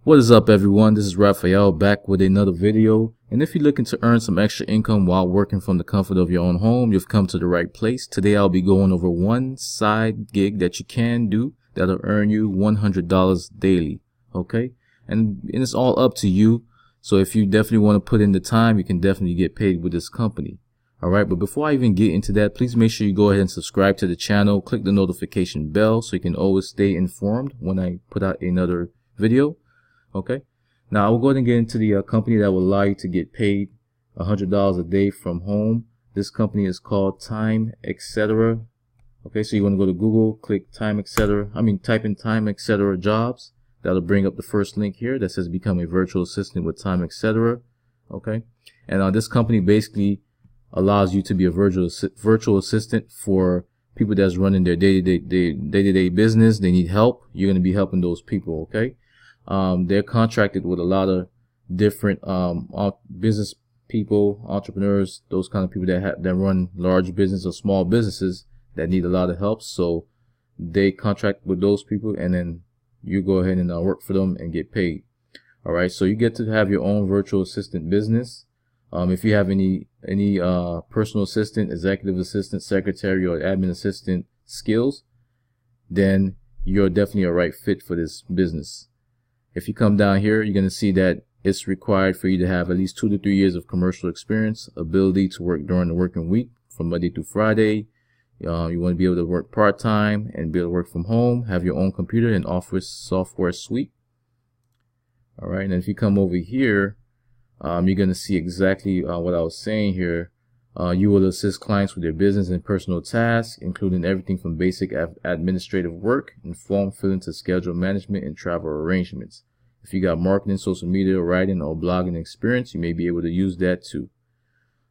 What is up, everyone? This is Raphael back with another video. And if you're looking to earn some extra income while working from the comfort of your own home, you've come to the right place. Today I'll be going over one side gig that you can do that'll earn you $100 daily. Okay? And it's all up to you. So if you definitely want to put in the time, you can definitely get paid with this company. Alright, but before I even get into that, please make sure you go ahead and subscribe to the channel. Click the notification bell so you can always stay informed when I put out another video. Okay, now I will go ahead and get into the company that will allow you to get paid $100 a day from home. This company is called Time Etc. Okay, so you want to go to Google, click Time Etc. Type in Time Etc. jobs. That'll bring up the first link here that says become a virtual assistant with Time Etc. Okay, and this company basically allows you to be a virtual assistant for people that's running their day-to-day business. They need help. You're going to be helping those people. Okay. They're contracted with a lot of different business people, entrepreneurs, those kind of people that run large business or small businesses that need a lot of help. So they contract with those people, and then you go ahead and work for them and get paid. All right, so you get to have your own virtual assistant business. If you have any personal assistant, executive assistant, secretary, or admin assistant skills, then you're definitely a right fit for this business. If you come down here, you're going to see that it's required for you to have at least 2 to 3 years of commercial experience, ability to work during the working week from Monday through Friday. You want to be able to work part-time and be able to work from home, have your own computer and Office software suite. All right, and if you come over here, you're going to see exactly what I was saying here. You will assist clients with their business and personal tasks, including everything from basic administrative work and form filling to schedule management and travel arrangements. If you got marketing, social media, writing, or blogging experience, you may be able to use that too.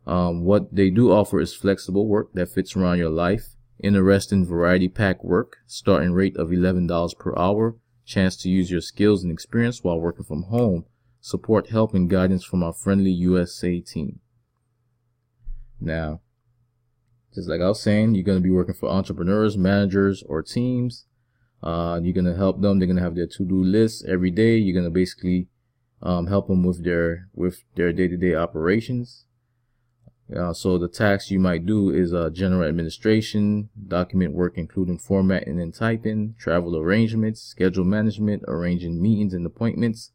What they do offer is flexible work that fits around your life, interesting variety pack work, starting rate of $11 per hour, chance to use your skills and experience while working from home, support, help, and guidance from our friendly USA team. Now, just like I was saying, you're going to be working for entrepreneurs, managers, or teams. You're going to help them. They're going to have their to-do lists every day. You're going to basically help them with their day-to-day operations. So the tasks you might do is general administration, document work including formatting and typing, travel arrangements, schedule management, arranging meetings and appointments,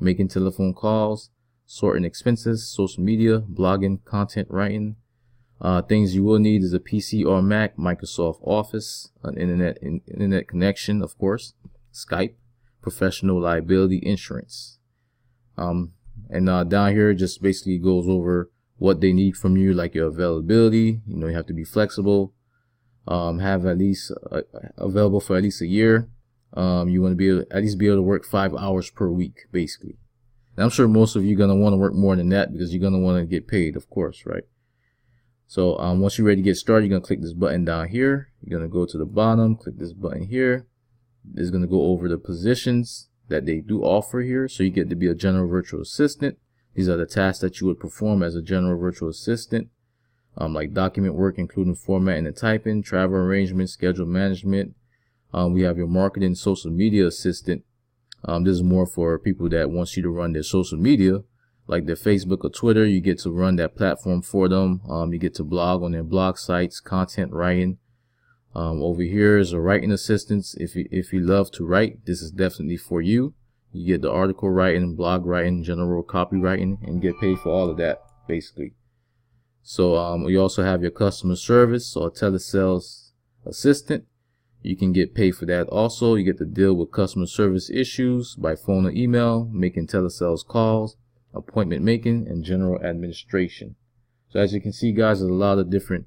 making telephone calls, sorting expenses, social media, blogging, content writing. Things you will need is a PC or Mac, Microsoft Office, an internet connection, of course, Skype, professional liability insurance. And down here just basically goes over what they need from you, like your availability. You have to be flexible, have at least available for at least a year. You want to be at least be able to work 5 hours per week, basically. And I'm sure most of you are going to want to work more than that because you're going to want to get paid, of course, right? So once you're ready to get started, you're going to click this button down here. You're going to go to the bottom, click this button here. It's going to go over the positions that they do offer here. So you get to be a general virtual assistant. These are the tasks that you would perform as a general virtual assistant, like document work, including formatting and typing, travel arrangement, schedule management. We have your marketing social media assistant. This is more for people that want you to run their social media, like their Facebook or Twitter. You get to run that platform for them. You get to blog on their blog sites, content writing. Over here is a writing assistance. If you love to write, this is definitely for you. You get the article writing, blog writing, general copywriting, and get paid for all of that, basically. So you also have your customer service or telesales assistant. You can get paid for that also. You get to deal with customer service issues by phone or email, making telesales calls, appointment making, and general administration. So as you can see, guys, there's a lot of different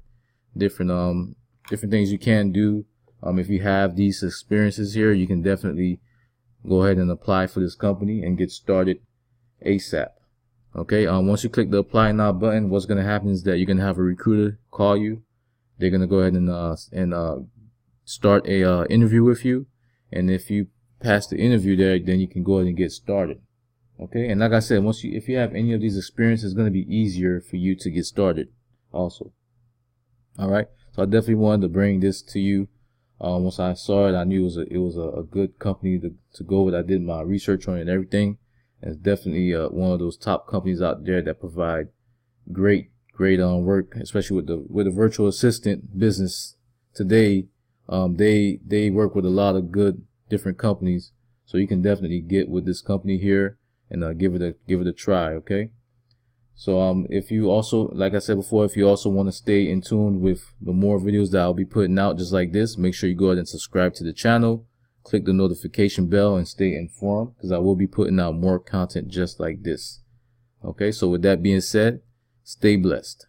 things you can do. If you have these experiences here, you can definitely go ahead and apply for this company and get started ASAP. Okay, once you click the apply now button, what's going to happen is that you're going to have a recruiter call you. They're going to go ahead and start a interview with you, and if you pass the interview there, then you can go ahead and get started. Okay, and like I said, if you have any of these experiences, it's going to be easier for you to get started also. All right, so I definitely wanted to bring this to you. Once I saw it, I knew it was a good company to go with. I did my research on it and everything. And it's definitely one of those top companies out there that provide great work, especially with the virtual assistant business today. They work with a lot of good different companies, so you can definitely get with this company here and give it a try. Okay. So if you also, like I said before, if you also want to stay in tune with the more videos that I'll be putting out just like this, make sure you go ahead and subscribe to the channel, click the notification bell, and stay informed, because I will be putting out more content just like this. Okay, so with that being said, stay blessed.